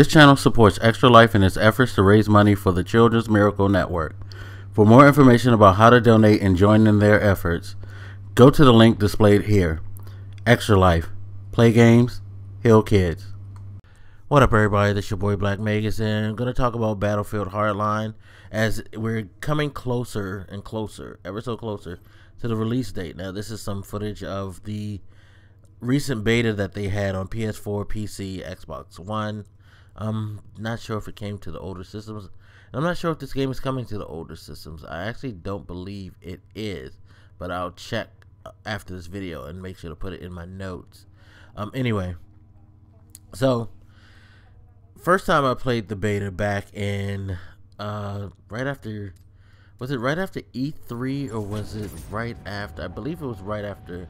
This channel supports Extra Life in its efforts to raise money for the Children's Miracle Network. For more information about how to donate and join in their efforts, go to the link displayed here. Extra Life. Play games, heal kids. What up, everybody? This is your boy Black Magus, and I'm going to talk about Battlefield Hardline as we're coming closer and closer, ever so closer, to the release date. Now, this is some footage of the recent beta that they had on PS4, PC, Xbox One. I'm not sure if it came to the older systems. I'm not sure if this game is coming to the older systems. I actually don't believe it is, but I'll check after this video and make sure to put it in my notes. Anyway, so first time I played the beta back in right after, was it right after E3 or was it right after? I believe it was right after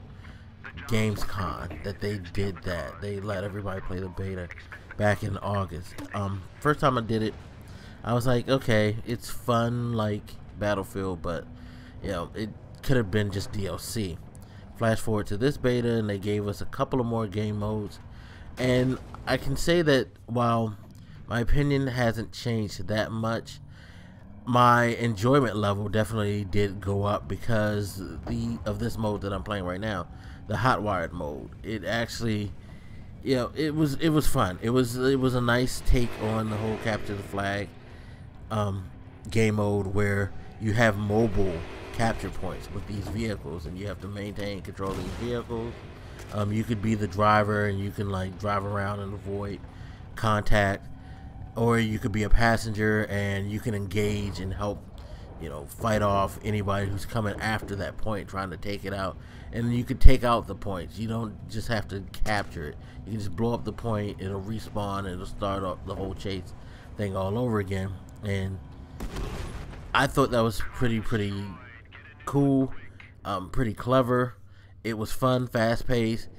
Gamescom that they did that. They let everybody play the beta back in August. First time I did it, I was like, okay, it's fun like Battlefield, but you know, it could have been just DLC. Flash forward to this beta, and they gave us a couple of more game modes, and I can say that while my opinion hasn't changed that much, my enjoyment level definitely did go up because of this mode that I'm playing right now, the hot wired mode. It actually, you know, it was fun. It was a nice take on the whole capture the flag game mode, where you have mobile capture points with these vehicles and you have to maintain and control these vehicles. You could be the driver and you can like drive around and avoid contact, or you could be a passenger and you can engage and help, you know, fight off anybody who's coming after that point trying to take it out. And you could take out the points. You don't just have to capture it. You can just blow up the point, it'll respawn, and it'll start up the whole chase thing all over again. And I thought that was pretty cool, pretty clever. It was fun, fast paced.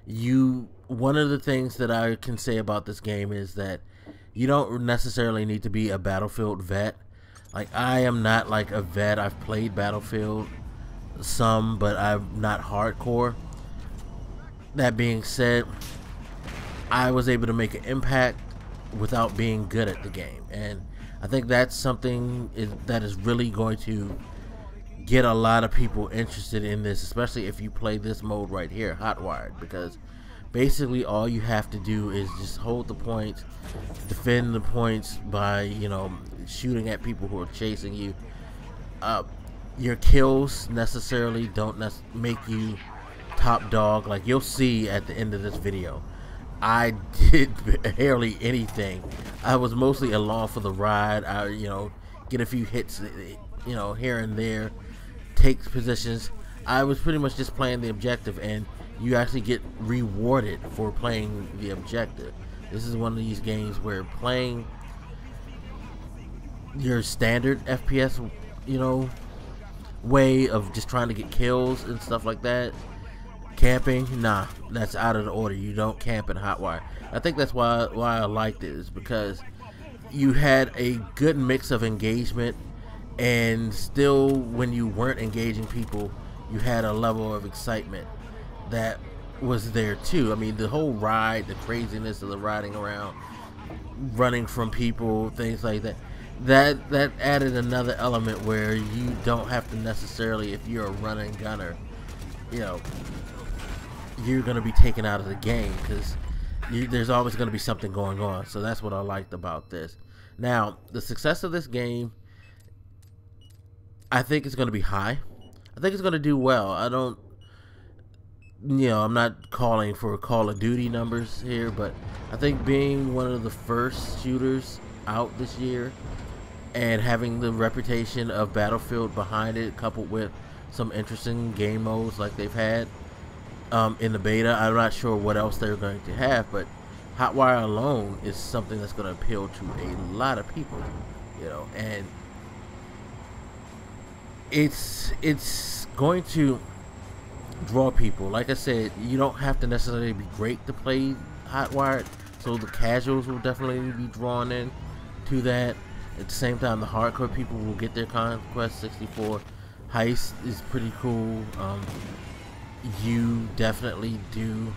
One of the things that I can say about this game is that you don't necessarily need to be a Battlefield vet. Like, I am not like a vet. I've played Battlefield some, but I'm not hardcore. That being said, I was able to make an impact without being good at the game, and I think that's something that is really going to get a lot of people interested in this, especially if you play this mode right here, hot wired, because basically all you have to do is just hold the points, defend the points by, you know, shooting at people who are chasing you. Your kills necessarily don't make you top dog. Like, you'll see at the end of this video, I did barely anything. I was mostly along for the ride. I, you know, get a few hits, you know, here and there, take positions. I was pretty much just playing the objective, and you actually get rewarded for playing the objective. This is one of these games where playing your standard FPS, you know, way of just trying to get kills and stuff like that, camping, nah, that's out of the order. You don't camp in hotwire. I think that's why I liked it, is because you had a good mix of engagement, and still when you weren't engaging people, you had a level of excitement that was there too. I mean, the whole ride, the craziness of the riding around, running from people, things like that, that added another element where you don't have to necessarily, if you're a running gunner, you know, you're going to be taken out of the game, because there's always going to be something going on. So that's what I liked about this. Now, the success of this game, I think it's going to be high. I think it's going to do well. I don't, you know, I'm not calling for Call of Duty numbers here, but I think being one of the first shooters out this year and having the reputation of Battlefield behind it, coupled with some interesting game modes like they've had in the beta, I'm not sure what else they're going to have, but hotwire alone is something that's going to appeal to a lot of people, you know, and it's going to draw people. Like I said, you don't have to necessarily be great to play hotwired, so the casuals will definitely be drawn in to that. At the same time, the hardcore people will get their Conquest 64 heist is pretty cool. You definitely do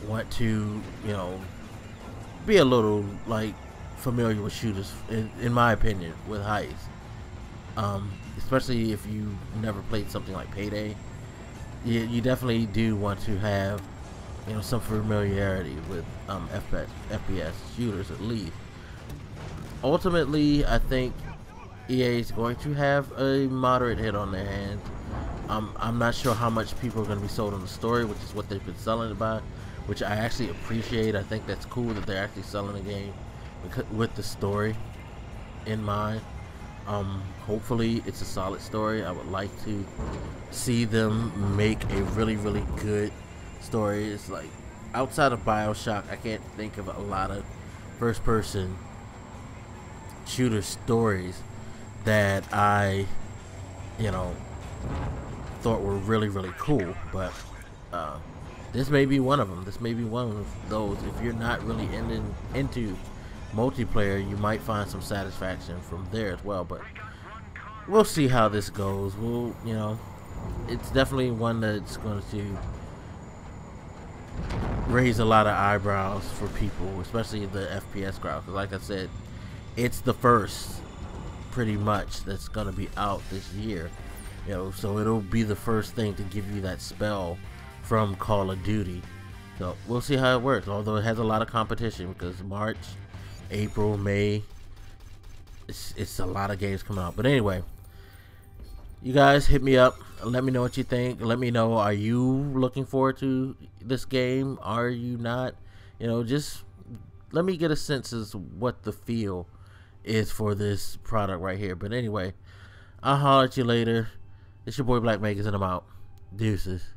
want to, you know, be a little like familiar with shooters, in my opinion, with heists. Especially if you never played something like Payday, you definitely do want to have, you know, some familiarity with FPS shooters at least. Ultimately, I think EA is going to have a moderate hit on their hands. I'm not sure how much people are going to be sold on the story, which is what they've been selling it by, which I actually appreciate. I think that's cool that they're actually selling a game with the story in mind. Hopefully it's a solid story. I would like to see them make a really, really good story. It's like, outside of BioShock, I can't think of a lot of first-person shooter stories that I, you know, thought were really, really cool. But this may be one of them. This may be one of those. If you're not really into multiplayer, you might find some satisfaction from there as well. But we'll see how this goes. We'll, you know, it's definitely one that's going to raise a lot of eyebrows for people, especially the FPS crowd. Because like I said, it's the first, pretty much, that's going to be out this year. You know, so it'll be the first thing to give you that spell from Call of Duty. So we'll see how it works. Although it has a lot of competition, because March, April, May, it's a lot of games coming out. But anyway, you guys hit me up. Let me know what you think. Let me know, are you looking forward to this game? Are you not? You know, just let me get a sense as to what the feel is for this product right here. But anyway, I'll holler at you later. It's your boy Black Makers, and I'm out. Deuces.